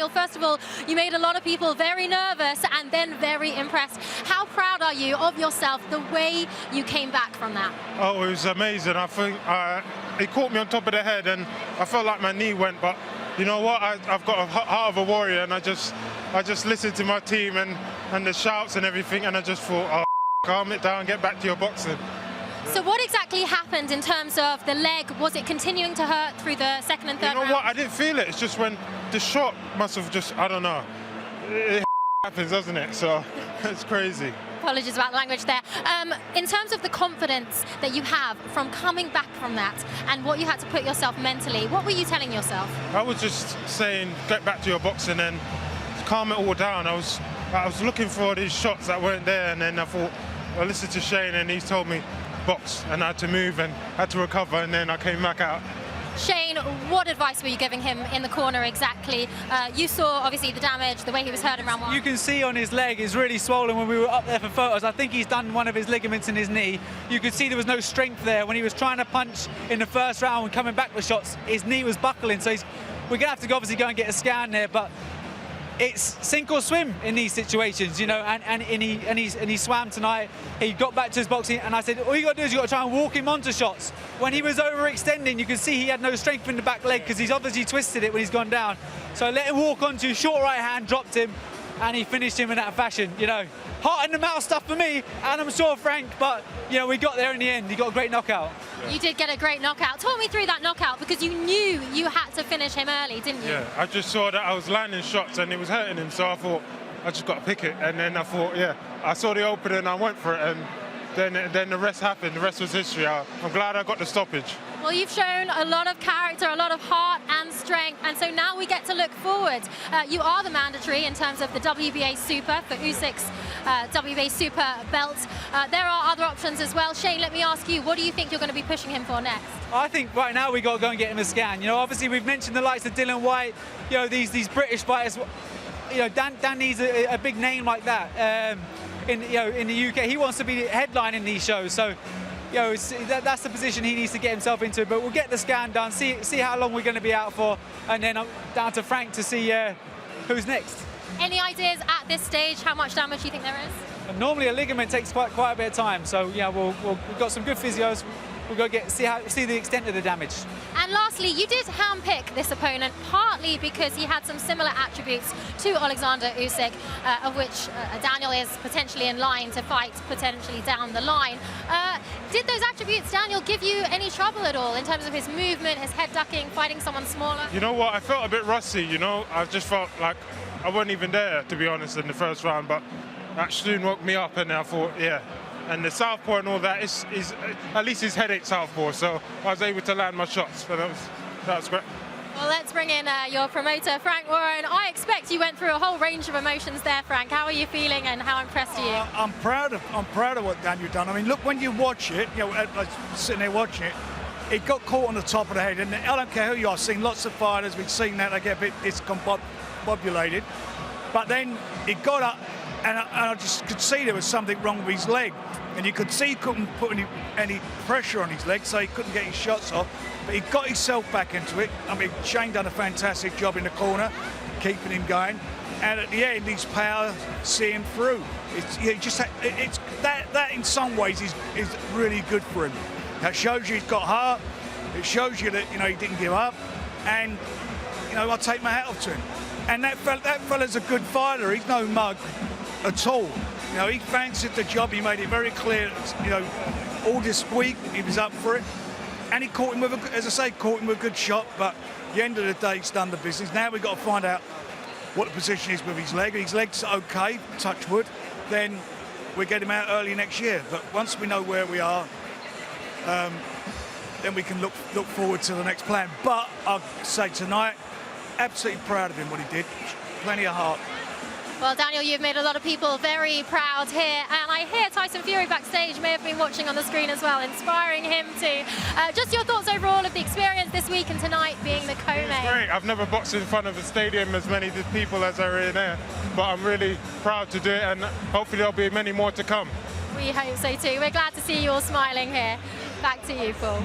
Daniel, first of all, you made a lot of people very nervous and then very impressed. How proud are you of yourself, the way you came back from that? Oh, it was amazing. I think it caught me on top of the head and I felt like my knee went, but you know what? I've got a heart of a warrior, and I just listened to my team and the shouts and everything, and I just thought, oh, calm it down, get back to your boxing. So what exactly happened in terms of the leg? Was it continuing to hurt through the second and third You know round? what? I didn't feel it. It's just when the shot must have just, I don't know. It happens, doesn't it? So it's crazy. Apologies about the language there. In terms of the confidence that you have from coming back from that and what you had to put yourself mentally, what were you telling yourself? I was just saying, get back to your boxing and calm it all down. I was looking for these shots that weren't there, and then I thought, I listened to Shane and he told me box, and I had to move and had to recover, and then I came back out. Shane, what advice were you giving him in the corner exactly? You saw obviously the damage, the way he was hurt in round one. You can see on his leg, it's really swollen. When we were up there for photos, I think he's done one of his ligaments in his knee. You could see there was no strength there. When he was trying to punch in the first round and coming back with shots, his knee was buckling. So we're gonna have to obviously go and get a scan there, but it's sink or swim in these situations, you know, and he swam tonight. He got back to his boxing, and I said, all you got to do is you got to try and walk him onto shots. When he was overextending, you could see he had no strength in the back leg because he's obviously twisted it when he's gone down. So let him walk onto short right hand, dropped him, and he finished him in that fashion, you know. Heart in the mouth stuff for me, and I'm sure Frank, but, you know, we got there in the end. He got a great knockout. You did get a great knockout. Talk me through that knockout, because you knew you had to finish him early, didn't you? Yeah, I just saw that I was landing shots and it was hurting him, so I thought, I just got to pick it. And then I thought, yeah, I saw the opening and I went for it, and then the rest happened. The rest was history. I'm glad I got the stoppage. Well, you've shown a lot of character, a lot of heart and strength, and so now we get to look forward. You are the mandatory in terms of the WBA Super for Usyk's WBA Super belt. There are other options as well. Shane, let me ask you, what do you think you're going to be pushing him for next? I think right now we got to go and get him a scan. You know, obviously we've mentioned the likes of Dylan White, you know, these British fighters. You know, Dan needs a big name like that. In the UK, he wants to be headlining these shows. So, you know, that's the position he needs to get himself into. But we'll get the scan done, see how long we're going to be out for, and then down to Frank to see who's next. Any ideas at this stage how much damage you think there is? And normally a ligament takes quite a bit of time. So yeah, we've got some good physios. We'll go see the extent of the damage. And lastly, you did handpick this opponent partly because he had some similar attributes to Alexander Usyk, of which Daniel is potentially in line to fight potentially down the line. Did those attributes, Daniel, give you any trouble at all in terms of his movement, his head ducking, fighting someone smaller? You know what? I felt a bit rusty, you know? I just felt like I wasn't even there, to be honest, in the first round, but that soon woke me up, and I thought, yeah. And the southpaw and all that is at least his head ain't southpaw, so I was able to land my shots. So that was great. Well, let's bring in your promoter, Frank Warren. I expect you went through a whole range of emotions there, Frank. How are you feeling, and how impressed are you? I'm proud of what Daniel done. I mean, look, when you watch it, you know, I was sitting there watching it, it got caught on the top of the head, and I don't care who you are. I've seen lots of fighters. We've seen that they get a bit discombobulated, but then it got up. And I just could see there was something wrong with his leg. And you could see he couldn't put any pressure on his leg, so he couldn't get his shots off. But he got himself back into it. I mean, Shane done a fantastic job in the corner, keeping him going. And at the end, his power see him through. That in some ways is really good for him. That shows you he's got heart. It shows you that, you know, he didn't give up. And, you know, I take my hat off to him. And that fella's a good fighter. He's no mug at all. You know, he fancied the job. He made it very clear, you know, all this week he was up for it. And he caught him with, as I say, caught him with a good shot. But at the end of the day, he's done the business. Now we've got to find out what the position is with his leg. His leg's okay, touch wood. Then we get him out early next year. But once we know where we are, then we can look forward to the next plan. But I'll say tonight, absolutely proud of him, what he did. Plenty of heart. Well, Daniel, you've made a lot of people very proud here, and I hear Tyson Fury backstage may have been watching on the screen as well, inspiring him too. Just your thoughts overall of the experience this week and tonight being the co-main. It's great. I've never boxed in front of a stadium as many people as are in there, but I'm really proud to do it, and hopefully there'll be many more to come. We hope so too. We're glad to see you all smiling here. Back to you, Paul.